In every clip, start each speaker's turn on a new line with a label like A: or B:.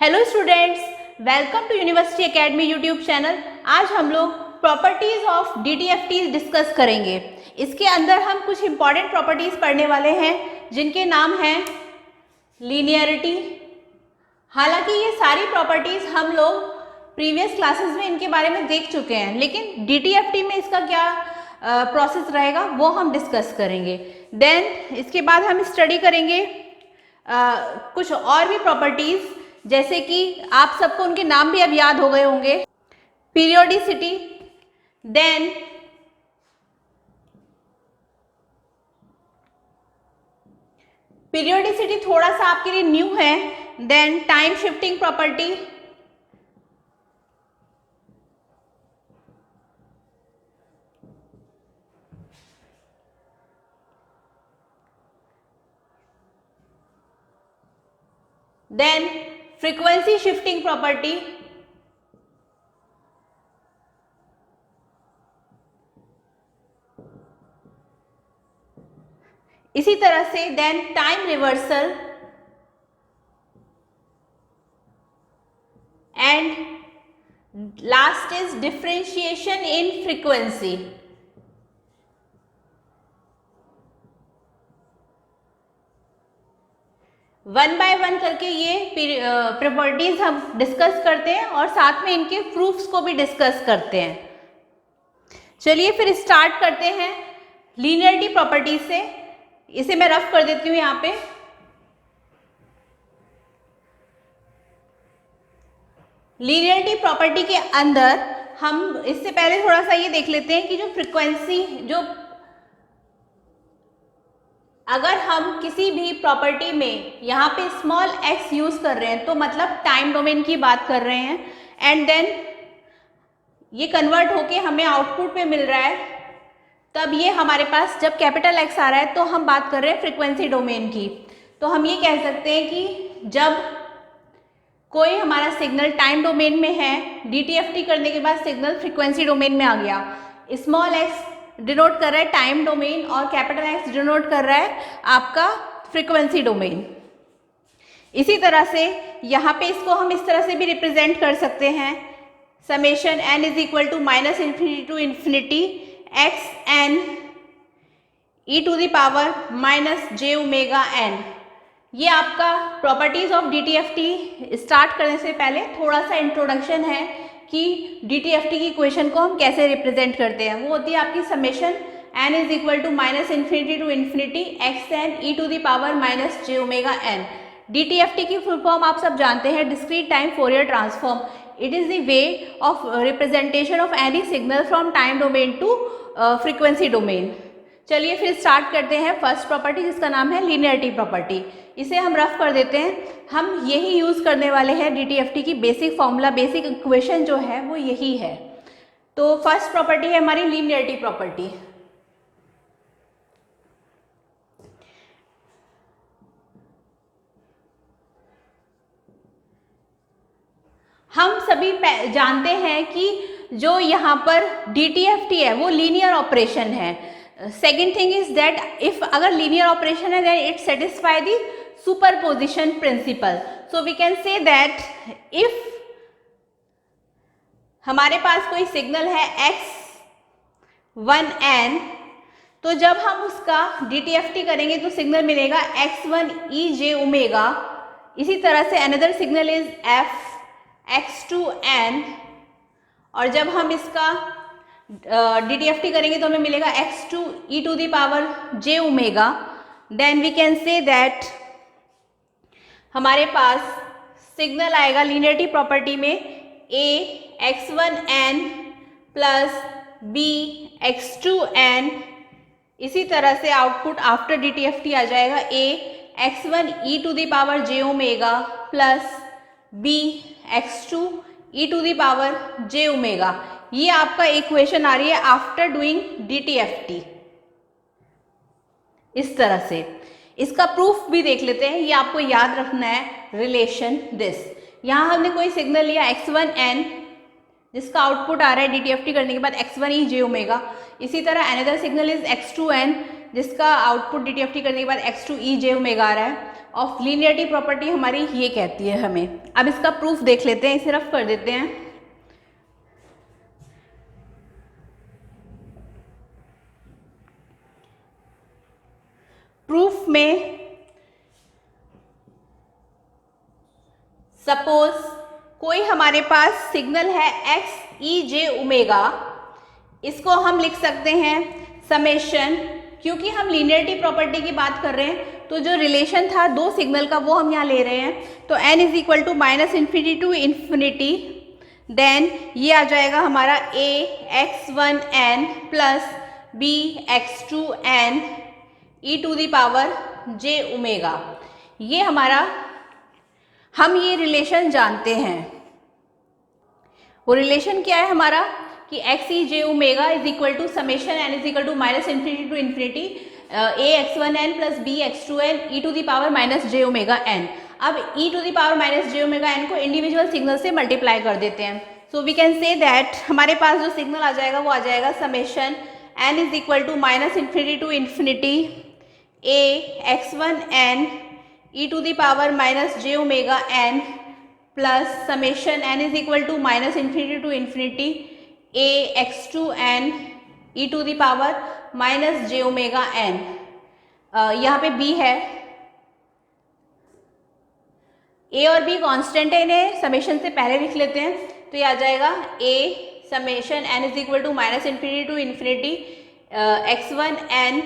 A: Hello students, welcome to university academy YouTube channel. आज हम लोग प्रॉपर्टीज ऑफ डीटीएफटी डिस्कस करेंगे। इसके अंदर हम कुछ इंपॉर्टेंट प्रॉपर्टीज पढ़ने वाले हैं जिनके नाम हैं लीनियरिटी। हालांकि ये सारी प्रॉपर्टीज हम लोग प्रीवियस क्लासेस में इनके बारे में देख चुके हैं, लेकिन डीटीएफटी में इसका क्या प्रोसेस रहेगा वो हम डिस्कस करेंगे। देन इसके बाद हम स्टडी करेंगे कुछ और भी प्रॉपर्टीज, जैसे कि आप सबको उनके नाम भी अब याद हो गए होंगे। पीरियोडिसिटी, देन पीरियोडिसिटी थोड़ा सा आपके लिए न्यू है। Then time shifting property, then frequency shifting property, इसी तरह से then time reversal and last is differentiation in frequency. One by one करके ये प्रॉपर्टीज हम डिस्कस करते हैं और साथ में इनके प्रूफ्स को भी डिस्कस करते हैं। चलिए फिर स्टार्ट करते हैं लीनियरिटी प्रॉपर्टीज से। इसे मैं रफ कर देती हूँ यहाँ पे। लीनियरिटी प्रॉपर्टी के अंदर हम इससे पहले थोड़ा सा ये देख लेते हैं कि जो फ्रीक्वेंसी, अगर हम किसी भी प्रॉपर्टी में यहाँ पे स्मॉल x यूज कर रहे हैं तो मतलब टाइम डोमेन की बात कर रहे हैं, एंड देन ये कन्वर्ट होके हमें आउटपुट पे मिल रहा है, तब ये हमारे पास जब कैपिटल X आ रहा है तो हम बात कर रहे हैं फ्रीक्वेंसी डोमेन की। तो हम ये कह सकते हैं कि जब कोई हमारा सिग्नल टाइम डोमेन में है, डीटीएफटी करने के बाद सिग्नल फ्रीक्वेंसी डोमेन में आ गया, स्मॉल x डिनोट कर रहा है टाइम डोमेन और कैपिटल X डिनोट कर रहा है आपका फ्रीक्वेंसी डोमेन। इसी तरह से यहाँ पे इसको हम इस तरह से भी रिप्रेजेंट कर सकते हैं, summation n is equal to minus infinity to infinity x N E to the power minus J omega N. ये आपका प्रॉपर्टीज ऑफ डीटीएफटी स्टार्ट करने से पहले थोड़ा सा इंट्रोडक्शन है कि डीटीएफटी की इक्वेशन को हम कैसे रिप्रेजेंट करते हैं। वो होती है आपकी summation n is equal to minus infinity to infinity x N E to the power minus J omega N. DTFT की फुल फॉर्म आप सब जानते हैं, discrete time Fourier transform. It is the way of representation of any signal from time domain to frequency domain. चलिए फिर start करते हैं first property, जिसका नाम है लीनियरिटी प्रॉपर्टी। इसे हम रफ कर देते हैं। हम यही यूज करने वाले हैं डीटीएफटी की बेसिक फॉर्मूला, बेसिक इक्वेशन जो है वो यही है। तो फर्स्ट प्रॉपर्टी है हमारी लीनियरिटी प्रॉपर्टी। हम सभी जानते हैं कि जो यहाँ पर डीटीएफटी है वो लीनियर ऑपरेशन है। Second thing is that if अगर लीनियर ऑपरेशन है then it satisfy the superposition principle. So we can say that if हमारे पास कोई सिग्नल है x1n, तो जब हम उसका डीटीएफटी करेंगे तो सिग्नल मिलेगा x1 e j ओमेगा। इसी तरह से another signal is f x2n, और जब हम इसका डीटीएफटी करेंगे तो हमें मिलेगा x2 e to the power j omega. Then we can say that हमारे पास सिग्नल आएगा लीनियरिटी प्रॉपर्टी में a x1n plus b x2n। इसी तरह से आउटपुट आफ्टर डीटीएफटी आ जाएगा a x1 e to the power j omega plus b x2 e to the power j omega. ये आपका इक्वेशन आ रही है आफ्टर डूइंग डीटीएफटी। इस तरह से इसका प्रूफ भी देख लेते हैं। ये आपको याद रखना है रिलेशन दिस। यहाँ हमने कोई सिग्नल लिया x1n जिसका आउटपुट आ रहा है डीटीएफटी करने के बाद x1 e j ओमेगा। इसी तरह अनदर सिग्नल इज x2n जिसका आउटपुट DTFT करने के बाद x2 e j ओमेगा आ रहा है, ऑफ लीनियरिटी प्रॉपर्टी हमारी ये कहती है हमें। अब इसका प्रूफ देख लेते हैं, इसे रफ कर देते हैं। प्रूफ में सपोज कोई हमारे पास सिग्नल है x e j ओमेगा, इसको हम लिख सकते हैं समेशन, क्योंकि हम लीनियरिटी प्रॉपर्टी की बात कर रहे हैं तो जो रिलेशन था दो सिग्नल का वो हम यहाँ ले रहे हैं, तो n is equal to minus infinity to infinity, then ये आ जाएगा हमारा a x1n plus b x2n e to the power j omega. ये हमारा, हम ये रिलेशन जानते हैं। वो रिलेशन क्या है हमारा कि x e j omega is equal to summation n is equal to minus infinity to infinity a x1n plus b x2n e to the power minus j omega n। अब e to the power minus j omega n को individual signal से multiply कर देते हैं। So we can say that हमारे पास जो signal आ जाएगा वो आ जाएगा summation n is equal to minus infinity to infinity a x1n e to the power minus j omega n plus summation n is equal to minus infinity to infinity a x2n e to the power minus j omega n। यहाँ पे b है, a और b constant है, इन्हें summation से पहले लिख लेते हैं, तो ये आ जाएगा a summation n is equal to minus infinity to infinity x1n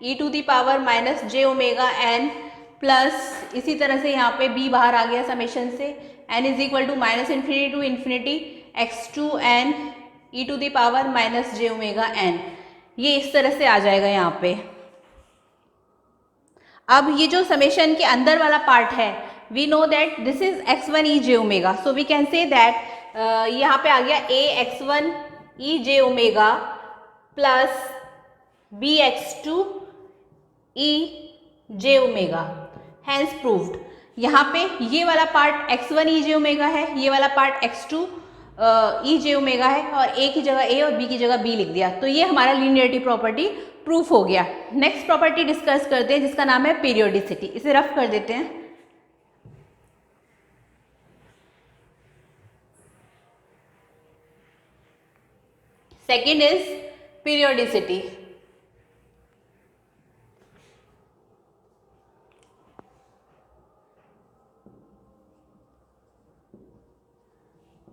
A: e to the power minus j omega n plus इसी तरह से यहाँ पे b बाहर आ गया समेशन से, n is equal to minus infinity to infinity x2n e to the power minus j omega n। ये इस तरह से आ जाएगा यहाँ पे। अब ये जो समेशन के अंदर वाला पार्ट है, we know that this is x1 e j omega, so we can say that यहाँ पे आ गया a x1 e j omega plus b x2 e j omega, hence proved. यहाँ पे ये वाला part x1 e j omega है, ये वाला part x2 e j omega है, और a की जगह a और b की जगह b लिख दिया, तो ये हमारा लीनियरिटी प्रॉपर्टी प्रूफ हो गया। नेक्स्ट प्रॉपर्टी डिस्कस करते हैं जिसका नाम है पीरियोडिसिटी, इसे रफ कर देते हैं। Second is periodicity.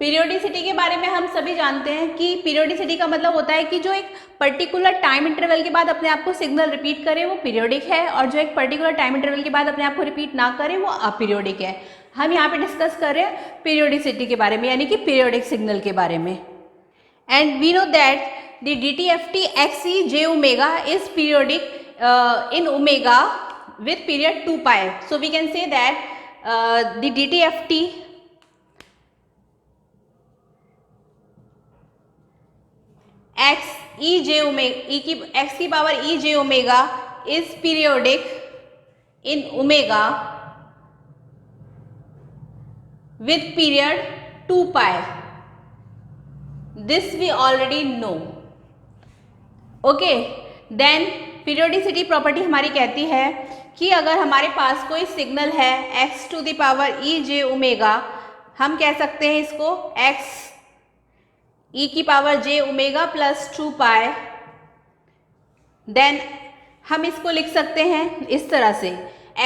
A: पीरियोडिसिटी के बारे में हम सभी जानते हैं कि पीरियोडिसिटी का मतलब होता है कि जो एक पर्टिकुलर टाइम इंटरवल के बाद अपने आप को सिग्नल रिपीट करे वो पीरियोडिक है, और जो एक पर्टिकुलर टाइम इंटरवल के बाद अपने आप को रिपीट ना करे वो अपीरियोडिक है। हम यहाँ पे डिस्कस कर रहे हैं पीरियोडिसिटी के बारे में, यानी कि पीरियोडिक सिग्नल के बारे में। And we know that the DTFT x e j omega is periodic in omega with period 2 pi. So we can say that the DTFT x e j omega x की power e j omega is periodic in omega with period 2 pi. This we already know. Okay, then periodicity property हमारी कहती है कि अगर हमारे पास कोई signal है x to the power e j omega, हम कह सकते हैं इसको x e की power j omega plus 2 pi, then हम इसको लिख सकते हैं इस तरह से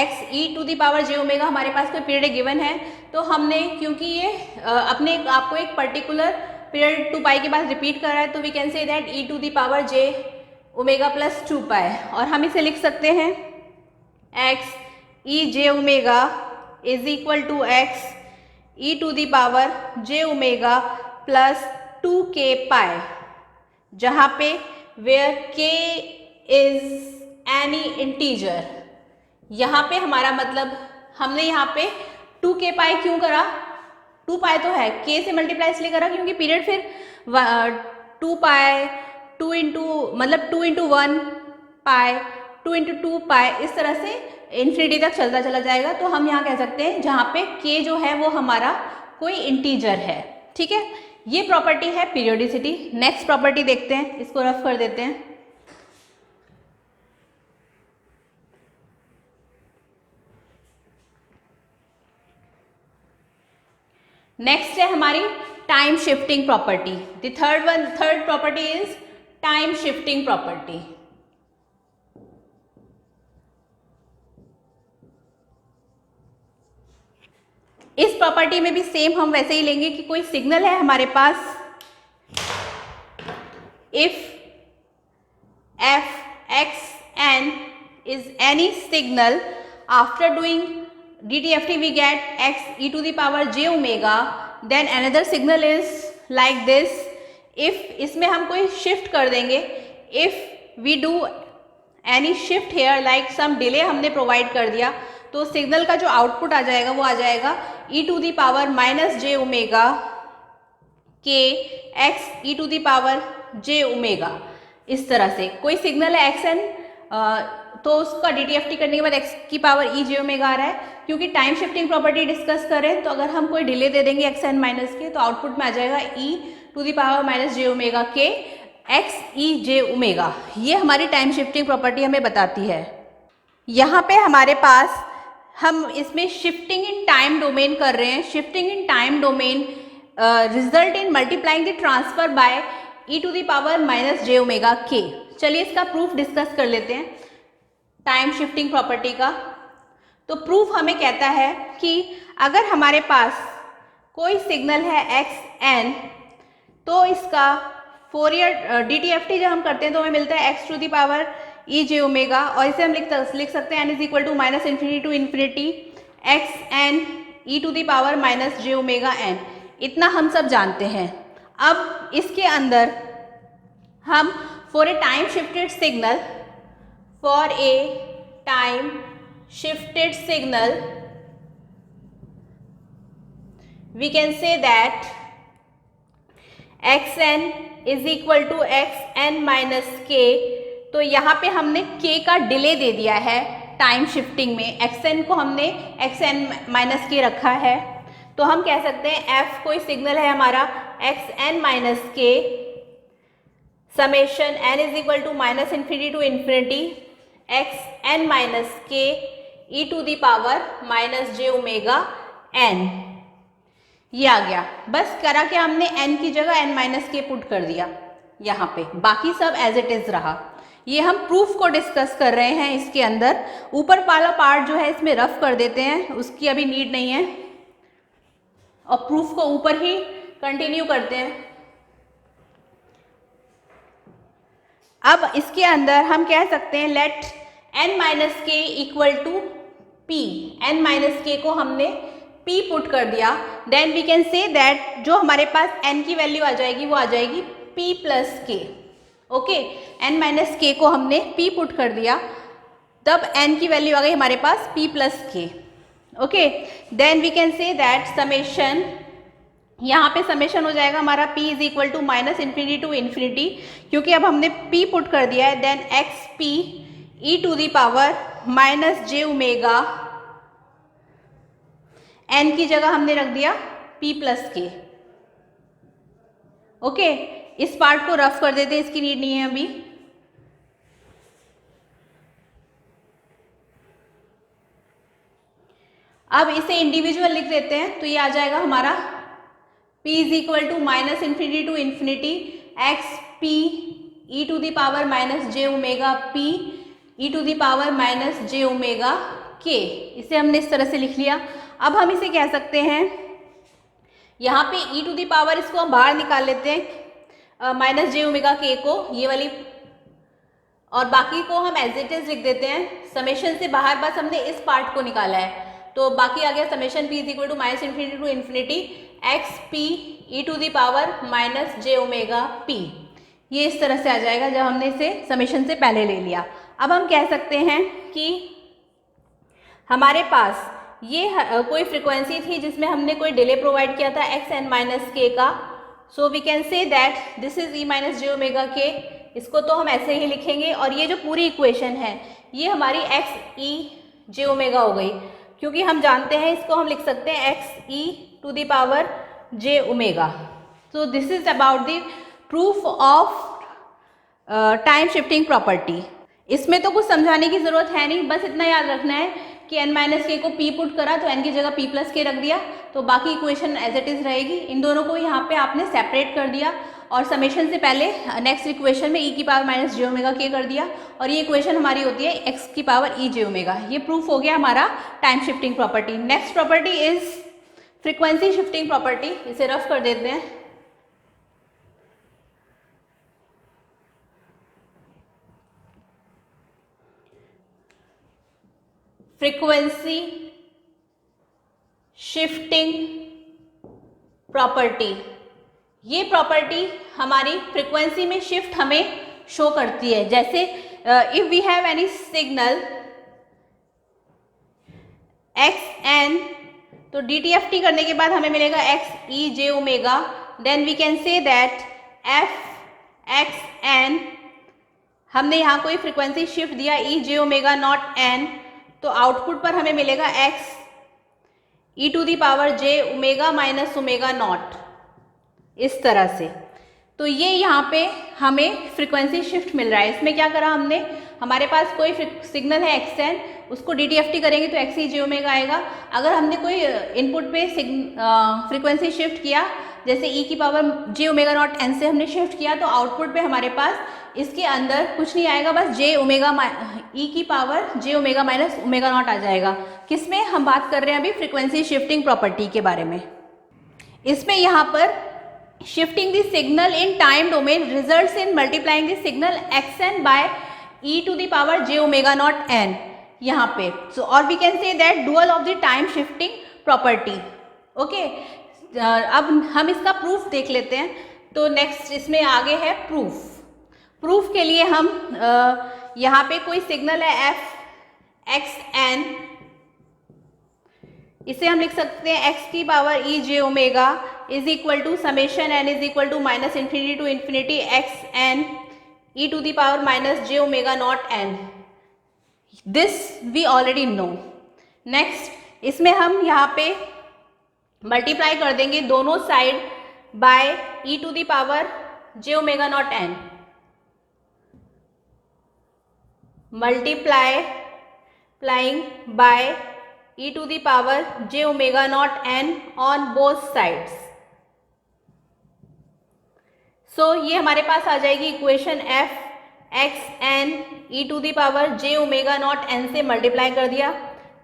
A: x e to the power j omega हमारे पास कोई पीरियड गिवन है, तो हमने क्योंकि ये अपने आपको एक पर्टिकुलर पीरियड 2 पाई के बाद रिपीट कर रहा है, तो we can say that e to the power j omega plus 2 pi, और हम इसे लिख सकते हैं x e j omega is equal to x e to the power j omega plus 2k pi, जहाँ पे where k is any integer. यहाँ पे हमारा मतलब हमने यहाँ पे 2k पाई क्यों करा, 2 पाई तो है, k से मल्टीप्लाई इसलिए करा क्योंकि पीरियड फिर 2 पाई 2 इंटू मतलब 2 इंटू 1 पाई 2 इंटू 2 पाई इस तरह से इन्फिनिटी तक चलता चला जाएगा। तो हम यहाँ कह सकते हैं जहाँ पे k जो है वो हमारा कोई इंटीजर है। ठीक है, ये प्रॉपर्टी है पीरियोडिसिटी। नेक्स्ट प्रॉपर्टी देखते हैं, इसको रफ कर देते हैं। नेक्स्ट है हमारी time shifting property. The third property is time shifting property. इस प्रॉपर्टी में भी सेम हम वैसे ही लेंगे कि कोई सिग्नल है हमारे पास, if f x n is any signal, after doing DTFT we get x e to the power j omega, then another signal is like this. if इसमें हम कोई शिफ्ट कर देंगे, if we do any shift here like some delay हमने provide कर दिया, तो signal का जो आउटपुट आ जाएगा वो आ जाएगा e to the power minus J omega K x e to the power J omega. इस तरह से कोई सिग्नल है एक्स एन, तो उसका डीटीएफटी करने के बाद x की पावर e जे ओमेगा आ रहा है। क्योंकि टाइम शिफ्टिंग प्रॉपर्टी डिस्कस करें तो अगर हम कोई डिले दे देंगे एक्स एन माइनस के, तो आउटपुट में आ जाएगा e to the power minus J omega K x e J omega. ये हमारी टाइम शिफ्टिंग प्रॉपर्टी हमें बताती है। यहाँ पे हमारे पास हम इसमें शिफ्टिंग इन टाइम डोमेन कर रहे हैं। Shifting in time domain result in multiplying the transfer by e to the power minus J omega K. चलिए इसका प्रूफ डिस्कस कर लेते हैं टाइम शिफ्टिंग प्रॉपर्टी का। तो प्रूफ हमें कहता है कि अगर हमारे पास कोई सिग्नल है एक्स एन, तो इसका फोरियर डीटीएफटी जब हम करते हैं तो हमें मिलता है X to the power E J omega, और इसे हम लिख सकते हैं N is equal to minus infinity to infinity x N E to the power minus J omega N. इतना हम सब जानते हैं। अब इसके अंदर हम for a time shifted signal, for a time shifted signal we can say that X N is equal to X N minus K. तो यहाँ पे हमने k का डिले दे दिया है टाइम शिफ्टिंग में, एक्स एन को हमने एक्स एन माइनस के रखा है। तो हम कह सकते हैं f कोई सिग्नल है हमारा X N minus K summation n is equal to minus infinity to infinity x N minus K E to the power minus J omega N. ये आ गया। बस करा क्या हमने n की जगह n माइनस के पुट कर दिया यहाँ पे, बाकी सब एज इट इज रहा। ये हम प्रूफ को डिस्कस कर रहे हैं। इसके अंदर ऊपर वाला पार्ट जो है इसमें रफ कर देते हैं, उसकी अभी नीड नहीं है, और प्रूफ को ऊपर ही कंटिन्यू करते हैं। अब इसके अंदर हम कह सकते हैं let n minus K equal to p, n minus K को हमने p पुट कर दिया, then we can say that जो हमारे पास n की वैल्यू आ जाएगी वो आ जाएगी p plus K. Okay, n minus K को हमने p पुट कर दिया, तब n की वैल्यू आ गई हमारे पास p plus K. Okay, then we can say that summation, यहाँ पे समेशन हो जाएगा हमारा p is equal to minus infinity to infinity, क्योंकि अब हमने p पुट कर दिया है, then X P E to the power minus J omega, n की जगह हमने रख दिया p प्लस के। ओके, इस पार्ट को रफ कर देते हैं, इसकी नीड नहीं है अभी। अब इसे इंडिविजुअल लिख देते हैं, तो ये आ जाएगा हमारा p is equal to minus infinity to infinity x P E to the power minus J omega p E to the power minus J omega K. इसे हमने इस तरह से लिख लिया। अब हम इसे कह सकते हैं, यहाँ पे e टू दी पावर इसको हम बाहर निकाल लेते हैं माइनस जे ओमेगा के को, ये वाली, और बाकी को हम एज इट इज लिख देते हैं। समेशन से बाहर बस हमने इस पार्ट को निकाला है, तो बाकी आ गया summation p is equal to minus infinity to infinity x P E to the power minus J omega p। ये इस तरह से आ जाएगा जब हमने इसे समेशन से पहले ले लिया। अब हम कह सकते हैं कि हमारे पास ये कोई फ्रिक्वेंसी थी जिसमें हमने कोई डिले प्रोवाइड किया था एक्स एन माइनस के का, so we can say that this is E minus J omega K. इसको तो हम ऐसे ही लिखेंगे, और ये जो पूरी इक्वेशन है ये हमारी एक्स ई जे ओमेगा हो गई, क्योंकि हम जानते हैं इसको हम लिख सकते हैं X E to the power J omega. So this is about the proof of time shifting property. इसमें तो कुछ समझाने की ज़रूरत है नहीं, बस इतना याद रखना है कि n माइनस के को p पुट करा तो n की जगह p प्लस के रख दिया, तो बाकी इक्वेशन एज इट इज रहेगी। इन दोनों को यहाँ पे आपने सेपरेट कर दिया और समेशन से पहले नेक्स्ट इक्वेशन में e की पावर माइनस जे ओमेगा के कर दिया, और ये इक्वेशन हमारी होती है x की पावर e जे ओमेगा। ये प्रूफ हो गया हमारा time shifting property. Next property is frequency shifting property. इसे रफ कर देते हैं। फ्रीक्वेंसी शिफ्टिंग प्रॉपर्टी, ये प्रॉपर्टी हमारी फ्रीक्वेंसी में शिफ्ट हमें शो करती है। जैसे if we have any signal x N, तो DTFT करने के बाद हमें मिलेगा X E J omega, then we can say that F x N, हमने यहाँ कोई फ्रीक्वेंसी शिफ्ट दिया E J omega not N, तो आउटपुट पर हमें मिलेगा X E to the power J omega minus omega not, इस तरह से। तो ये यहाँ पे हमें फ्रीक्वेंसी शिफ्ट मिल रहा है। इसमें क्या करा हमने, हमारे पास कोई सिग्नल है एक्स एन, उसको DTFT करेंगे तो एक्स ई जे ओमेगा आएगा। अगर हमने कोई इनपुट पे फ्रीक्वेंसी शिफ्ट किया, जैसे ई की power J omega not an से हमने शिफ्ट किया, तो आउटपुट पे हमारे पास इसके अंदर कुछ नहीं आएगा, बस जे ओमेगा ई की पावर जे ओमेगा माइनस ओमेगा नॉट आ जाएगा। किसमें हम बात कर रहे हैं अभी, फ्रीक्वेंसी शिफ्टिंग प्रॉपर्टी के बारे में। इसमें यहाँ पर shifting the signal in time domain results in multiplying the signal xn by e to the power j omega naught n यहाँ पे। so or we can say that dual of the time shifting property। okay, अब हम इसका proof देख लेते हैं। तो next इसमें आगे है प्रूफ। प्रूफ के लिए हम यहाँ पे कोई सिग्नल है f एक्स एन, इसे हम लिख सकते हैं x की power E J omega is equal to summation n is equal to minus infinity to infinity x N E to the power minus J omega not n. This we already know. Next इसमें हम यहाँ पे multiply कर देंगे दोनों side by e to the power J omega not n, multiplying by e to the power j omega naught n on both sides। so ये हमारे पास आ जाएगी equation f x n e to the power j omega naught n से multiply कर दिया,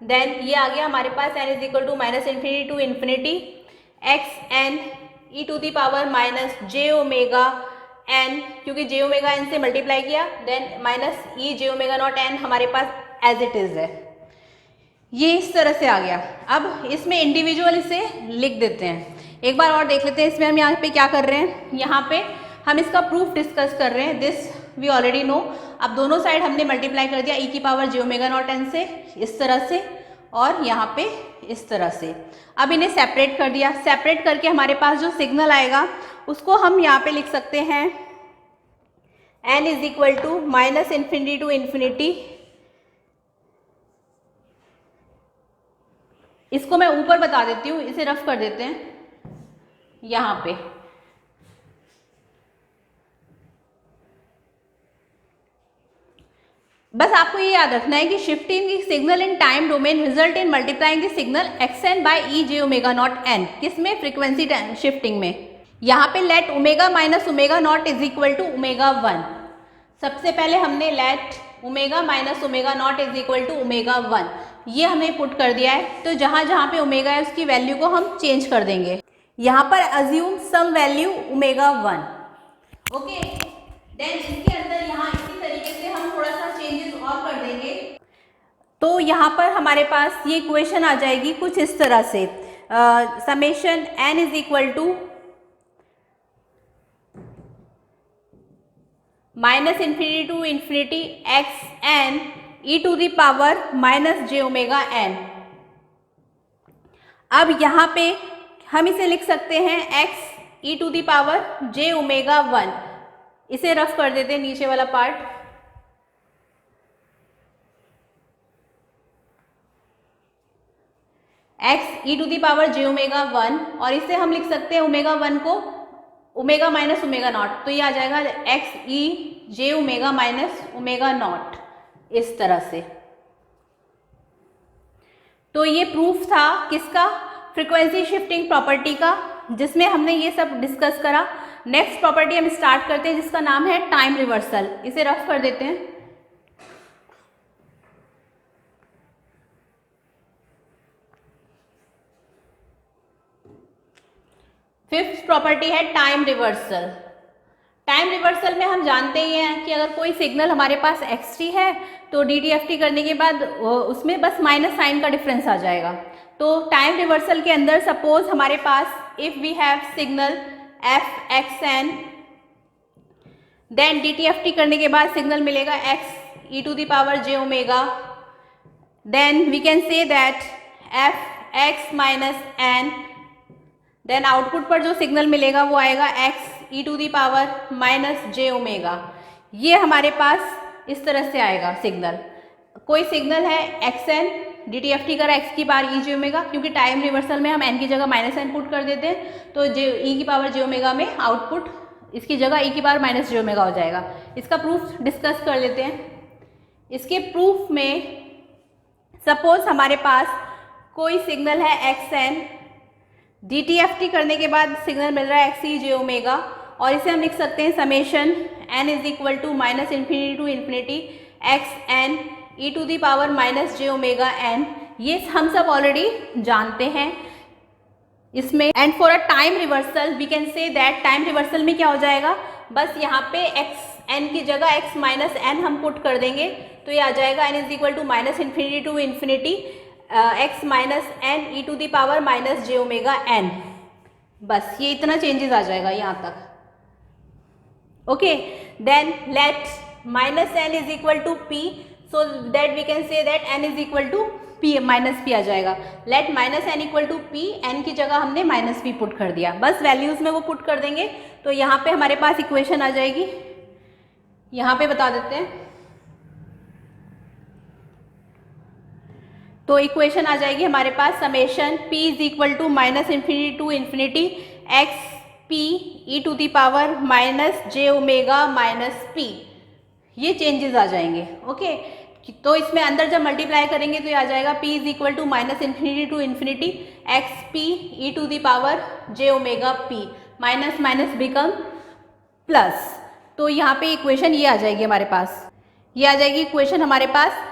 A: then ये आ गया हमारे पास n is equal to minus infinity to infinity x n e to the power minus j omega n, क्योंकि j omega n से मल्टीप्लाई किया, then minus e j omega naught n हमारे पास एज इट इज है। ये इस तरह से आ गया। अब इसमें इंडिविजुअल इसे लिख देते हैं। एक बार और देख लेते हैं इसमें हम यहाँ पे क्या कर रहे हैं। यहाँ पे हम इसका प्रूफ डिस्कस कर रहे हैं, दिस वी ऑलरेडी नो। अब दोनों साइड हमने मल्टीप्लाई कर दिया ई की power J omega not an से, इस तरह से, और यहाँ पे इस तरह से। अब इन्हें सेपरेट कर दिया। सेपरेट करके हमारे पास जो सिग्नल आएगा उसको हम यहाँ पे लिख सकते हैं n is equal to minus infinity to infinity. इसको मैं ऊपर बता देती हूँ, इसे रफ कर देते हैं यहाँ पे। बस आपको ये याद रखना है कि shifting the signal in time domain result in multiplying the signal x n by e J omega not n. किसमें, फ्रीक्वेंसी शिफ्टिंग में। यहाँ पे let omega minus omega naught is equal to omega one. सबसे पहले हमने let omega minus omega naught is equal to omega one, ये हमने put कर दिया है। तो जहाँ जहाँ पे ओमेगा है उसकी वैल्यू को हम चेंज कर देंगे। यहाँ पर assume some value omega one. Okay, then इसके अंदर यहाँ इसी तरीके से हम थोड़ा सा चेंजेस और कर देंगे। तो यहाँ पर हमारे पास ये इक्वेशन आ जाएगी कुछ इस तरह से, summation n is equal to minus infinity to infinity x N E to the power minus J omega n. अब यहाँ पे हम इसे लिख सकते हैं x e to the power J omega one. इसे रफ कर देते हैं नीचे वाला part. x e to the power J omega one, और इसे हम लिख सकते हैं ओमेगा वन को ओमेगा माइनस ओमेगा नॉट, तो ये आ जाएगा x E J omega minus omega not, इस तरह से। तो ये प्रूफ था किसका, फ्रीक्वेंसी शिफ्टिंग प्रॉपर्टी का, जिसमें हमने ये सब डिस्कस करा। नेक्स्ट प्रॉपर्टी हम स्टार्ट करते हैं जिसका नाम है टाइम रिवर्सल। इसे रफ कर देते हैं। फिफ्थ प्रॉपर्टी है टाइम रिवर्सल। टाइम रिवर्सल में हम जानते ही हैं कि अगर कोई सिग्नल हमारे पास xt है तो DTFT करने के बाद उसमें बस माइनस साइन का डिफरेंस आ जाएगा। तो टाइम रिवर्सल के अंदर सपोज हमारे पास if we have signal fxn, then DTFT करने के बाद सिग्नल मिलेगा x e to the power j omega, then we can say that fx minus n, then output पर जो सिग्नल मिलेगा वो आएगा x e to the power minus j omega. ये हमारे पास इस तरह से आएगा सिग्नल। कोई सिग्नल है xn, DTFT करा x की पावर e j ओमेगा, क्योंकि टाइम रिवर्सल में हम n की जगह माइनस n पुट कर देते हैं तो e की पावर j ओमेगा में आउटपुट इसकी जगह e की पावर माइनस j ओमेगा हो जाएगा। इसका प्रूफ डिस्कस कर लेते हैं। इसके प्रूफ में सपोज हमारे पास कोई सिग्नल है xn, DTFT करने के बाद सिग्नल मिल रहा है x e j ओमेगा, और इसे हम लिख सकते हैं summation n is equal to minus infinity to infinity x N E to the power minus j omega n। ये हम सब ऑलरेडी जानते हैं इसमें। And for a time reversal we can say that time reversal में क्या हो जाएगा, बस यहाँ पे x n की जगह x माइनस n हम पुट कर देंगे तो ये आ जाएगा n is equal to minus infinity to infinity x minus n E to the power minus j omega n। बस ये इतना चेंजेस आ जाएगा यहाँ तक। Okay, then let minus n is equal to p, so that we can say that n is equal to p minus p आ जाएगा। Let minus n equal to p, n की जगह हमने माइनस p पुट कर दिया, बस values में वो पुट कर देंगे तो यहाँ पे हमारे पास इक्वेशन आ जाएगी। यहाँ पे बता देते हैं, तो इक्वेशन आ जाएगी हमारे पास summation p is equal to minus infinity to infinity x P E to the power minus j omega minus p। ये चेंजेस आ जाएंगे। ओके, तो इसमें अंदर जब मल्टीप्लाई करेंगे तो ये आ जाएगा p is equal to minus infinity to infinity x P E to the power j omega p, minus minus become plus. तो यहाँ पे इक्वेशन ये आ जाएगी हमारे पास। ये आ जाएगी इक्वेशन हमारे पास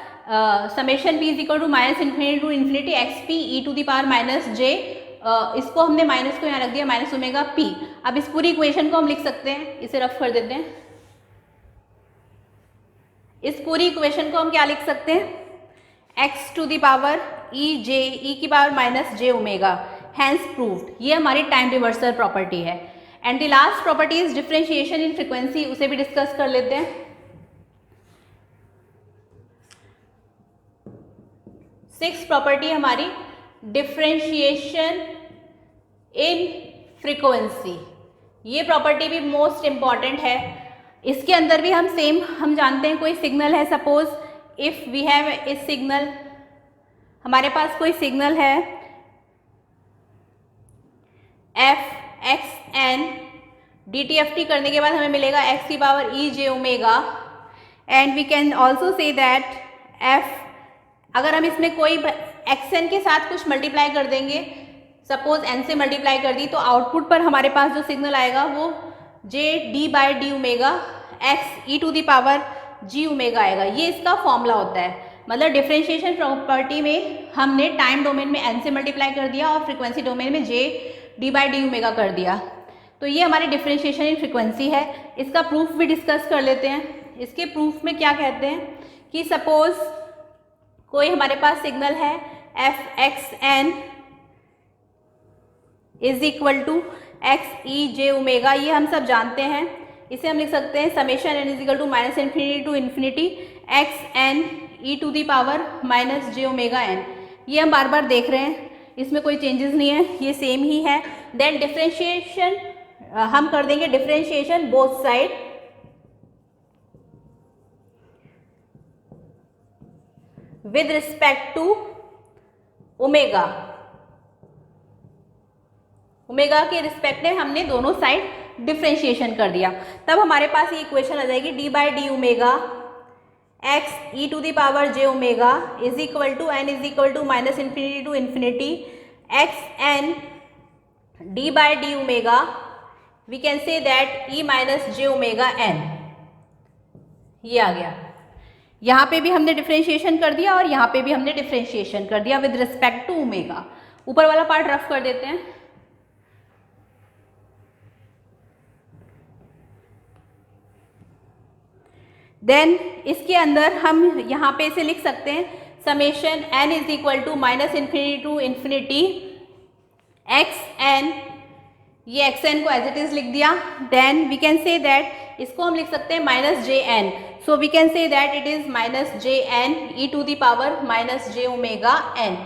A: summation p is equal to minus infinity to infinity x P E to the power minus j, इसको हमने माइनस को यहाँ रख दिया माइनस ओमेगा p। अब इस पूरी इक्वेशन को हम लिख सकते हैं, इसे रफ कर देते हैं। इस पूरी इक्वेशन को हम क्या लिख सकते हैं, x to the power e की power minus j omega, hence proved. ये हमारी टाइम रिवर्सल प्रॉपर्टी है। And the last property is differentiation in frequency, उसे भी डिस्कस कर लेते हैं। सिक्स प्रॉपर्टी हमारी डिफरेंशिएशन इन फ्रीक्वेंसी। ये प्रॉपर्टी भी मोस्ट इम्पॉर्टेंट है। इसके अंदर भी हम जानते हैं कोई सिग्नल है, suppose if we have a signal, हमारे पास कोई सिग्नल है एफ एक्स एन, DTFT करने के बाद हमें मिलेगा x की power e j omega, and we can also say that f, अगर हम इसमें कोई xn के साथ कुछ मल्टीप्लाई कर देंगे, सपोज n से मल्टीप्लाई कर दी, तो आउटपुट पर हमारे पास जो सिग्नल आएगा वो j d by d omega x e to the power g omega आएगा। ये इसका फॉर्मूला होता है। मतलब डिफरेंशिएशन प्रॉपर्टी में हमने टाइम डोमेन में n से मल्टीप्लाई कर दिया और फ्रीक्वेंसी डोमेन में j d by d omega कर दिया। तो ये हमारी डिफरेंशिएशन इन फ्रीक्वेंसी है। इसका प्रूफ भी डिस्कस कर लेते हैं। इसके प्रूफ में क्या कहते हैं कि सपोज कोई हमारे पास सिग्नल है f x N is equal to x E J omega, ये हम सब जानते हैं। इसे हम लिख सकते हैं summation N is equal to minus infinity to infinity x N E to the power minus J omega N. ये हम बार बार देख रहे हैं, इसमें कोई चेंजेस नहीं है, ये सेम ही है। देन डिफरेंशिएशन हम कर देंगे, differentiation both side, with respect to omega. Omega के रिस्पेक्ट में हमने दोनों साइड डिफरेंशिएशन कर दिया। तब हमारे पास ये इक्वेशन आ जाएगी d by d omega x E to the power J omega is equal to n is equal to minus infinity to infinity x n d by D omega, we can say that e minus J omega N. ये आ गया। यहाँ पे भी हमने differentiation कर दिया और यहाँ पे भी हमने डिफ्रेंशिएशन कर दिया विद रिस्पेक्ट टू ओमेगा। ऊपर वाला पार्ट रफ कर देते हैं। देन इसके अंदर हम यहाँ पे इसे लिख सकते हैं summation N is equal to minus infinity to infinity x n, ये एक्स एन को एज इट इज लिख दिया। Then we can say that इसको हम लिख सकते हैं minus j n, so we can say that it is minus j n E to the power minus J omega n.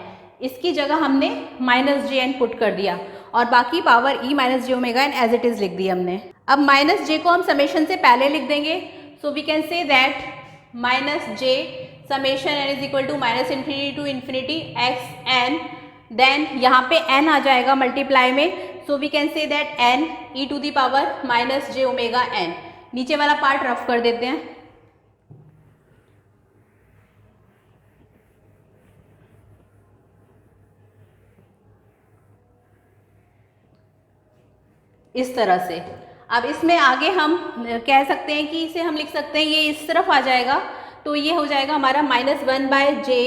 A: इसकी जगह हमने माइनस जे एन पुट कर दिया और बाकी power e minus J omega n as it is लिख दी हमने। अब माइनस जे को हम समेशन से पहले लिख देंगे, so we can say that minus j summation N is equal to minus infinity to infinity x n. Then यहाँ पे n आ जाएगा मल्टीप्लाई में, so we can say that n e to the power minus J omega n। नीचे वाला part rough कर देते हैं। इस तरह से। अब इसमें आगे हम कह सकते हैं कि इसे हम लिख सकते हैं, ये इस तरफ आ जाएगा तो ये हो जाएगा हमारा minus one by j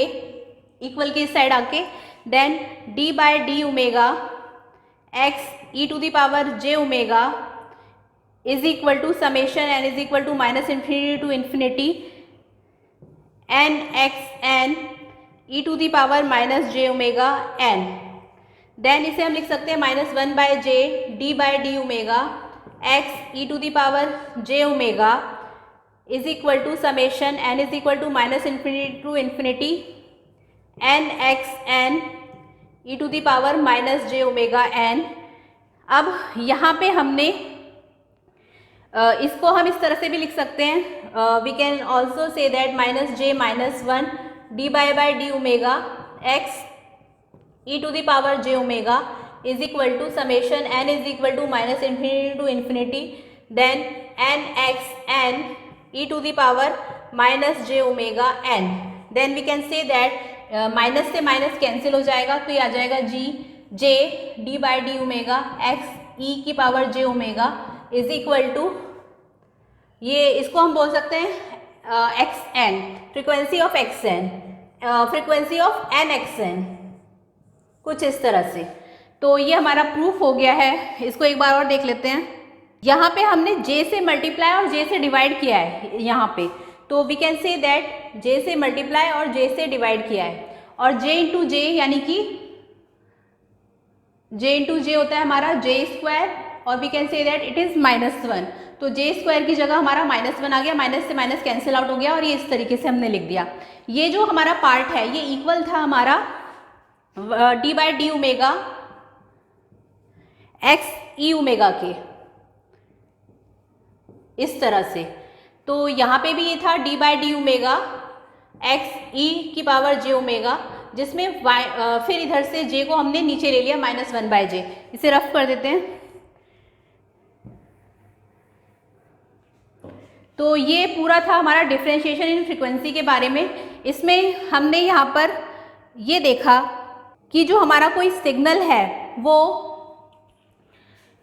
A: equal के इस साइड आके, then d by D omega x E to the power J omega is equal to summation N is equal to minus infinity to infinity n x N E to the power minus J omega N. Then इसे हम लिख सकते हैं minus one by j D by D omega x E to the power J omega is equal to summation N is equal to minus infinity to infinity n x N E to the power minus J omega n. अब यहाँ पे हमने इसको हम इस तरह से भी लिख सकते हैं, we can also say that minus J minus one D by D omega x E to the power J omega is equal to summation N is equal to minus infinity to infinity then N x N E to the power minus J omega N. Then we can say that minus से minus cancel हो जाएगा तो ये आ जाएगा G J D by D omega x E की power J omega is equal to, ये इसको हम बोल सकते हैं x n, frequency of x n, frequency of n x n, कुछ इस तरह से। तो ये हमारा प्रूफ हो गया है। इसको एक बार और देख लेते हैं। यहाँ पे हमने j से मल्टीप्लाई और j से डिवाइड किया है यहाँ पे, तो we can say that j से मल्टीप्लाई और j से डिवाइड किया है और j इंटू जे यानी कि j इंटू जे होता है हमारा j स्क्वायर और we can say that it is minus one. तो j स्क्वायर की जगह हमारा माइनस वन आ गया, माइनस से माइनस कैंसिल आउट हो गया और ये इस तरीके से हमने लिख दिया। ये जो हमारा पार्ट है ये इक्वल था हमारा d by D omega x e omega के, इस तरह से। तो यहाँ पे भी ये था D by D omega x E की पावर जे ओमेगा, जिसमें फिर इधर से जे को हमने नीचे ले लिया माइनस वन बाय जे। इसे रफ कर देते हैं। तो ये पूरा था हमारा डिफरेंशिएशन इन फ्रीक्वेंसी के बारे में। इसमें हमने यहाँ पर ये देखा कि जो हमारा कोई सिग्नल है वो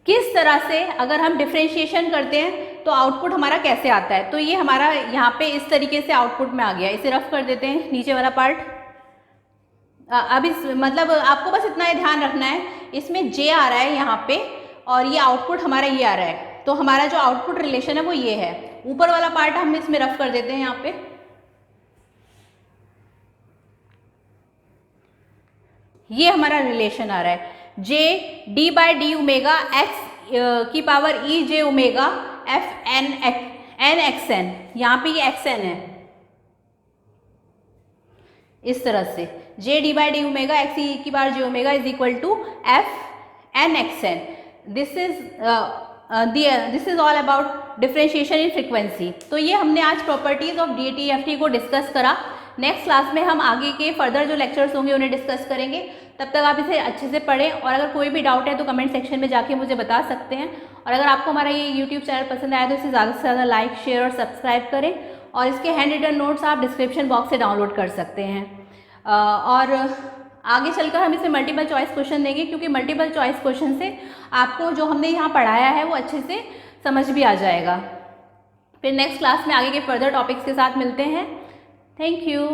A: किस तरह से अगर हम डिफरेंशिएशन करते हैं तो आउटपुट हमारा कैसे आता है। तो ये हमारा यहाँ पे इस तरीके से आउटपुट में आ गया। इसे रफ कर देते हैं नीचे वाला पार्ट। अब इस मतलब आपको बस इतना ध्यान रखना है, इसमें जे आ रहा है यहाँ पे और ये आउटपुट हमारा ये आ रहा है। तो हमारा जो आउटपुट रिलेशन है वो ये है। ऊपर वाला पार्ट हम इसमें रफ कर देते हैं यहाँ पे। ये हमारा रिलेशन आ रहा है J D by D omega X की पावर ई जे omega F N N x N. यहाँ पे ये एक्स एन है इस तरह से, J D by D omega x E की power J omega is equal to F N x N. This is all about differentiation in frequency. तो ये हमने आज प्रॉपर्टीज ऑफ DFT को डिस्कस करा। नेक्स्ट क्लास में हम आगे के फर्दर जो लेक्चर्स होंगे उन्हें डिस्कस करेंगे। तब तक आप इसे अच्छे से पढ़ें और अगर कोई भी डाउट है तो कमेंट सेक्शन में जाके मुझे बता सकते हैं। और अगर आपको हमारा ये YouTube चैनल पसंद आया तो इसे ज़्यादा से ज़्यादा लाइक शेयर और सब्सक्राइब करें और इसके हैंड रिटन नोट्स आप डिस्क्रिप्शन बॉक्स से डाउनलोड कर सकते हैं। और आगे चलकर हम इसे मल्टीपल चॉइस क्वेश्चन देंगे, क्योंकि मल्टीपल चॉइस क्वेश्चन से आपको जो हमने यहाँ पढ़ाया है वो अच्छे से समझ भी आ जाएगा। फिर नेक्स्ट क्लास में आगे के फर्दर टॉपिक्स के साथ मिलते हैं। Thank you.